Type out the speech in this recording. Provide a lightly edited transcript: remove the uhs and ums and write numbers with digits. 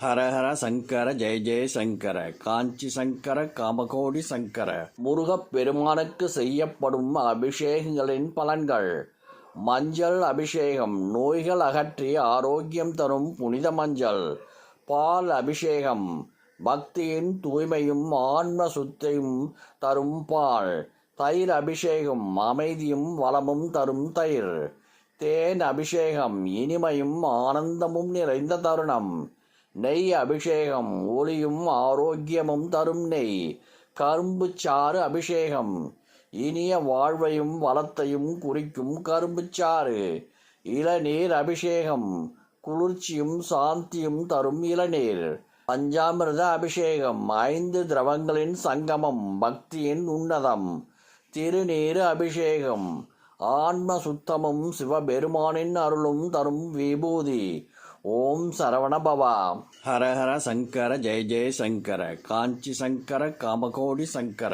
ஹரஹர சங்கர ஜெய ஜெய சங்கர காஞ்சி சங்கர காமகோடி சங்கர. முருகப் பெருமானுக்கு செய்யப்படும் அபிஷேகங்களின் பலன்கள். மஞ்சள் அபிஷேகம் நோய்கள் அகற்றி ஆரோக்கியம் தரும் புனித மஞ்சள். பால் அபிஷேகம் பக்தியின் தூய்மையும் ஆன்ம சுத்தையும் தரும் பால். தயிர் அபிஷேகம் அமைதியும் வளமும் தரும் தயிர். தேன் அபிஷேகம் இனிமையும் ஆனந்தமும் நிறைந்த தருணம். நெய் அபிஷேகம் ஒளியும் ஆரோக்கியமும் தரும் நெய். கரும்பு சாறு அபிஷேகம் இனிய வாழ்வையும் வளத்தையும் குறிக்கும் கரும்பு சாறு. இளநீர் அபிஷேகம் குளிர்ச்சியும் சாந்தியும் தரும் இளநீர். பஞ்சாமிர்த அபிஷேகம் 5 திரவங்களின் சங்கமம் பக்தியின் உன்னதம். திருநீர் அபிஷேகம் ஆன்ம சுத்தமும் சிவபெருமானின் அருளும் தரும் விபூதி. ஓம் சரவண பவா. ஹரஹர சங்கர ஜெய ஜெய சங்கர காஞ்சி சங்கர காமகோடி சங்கர.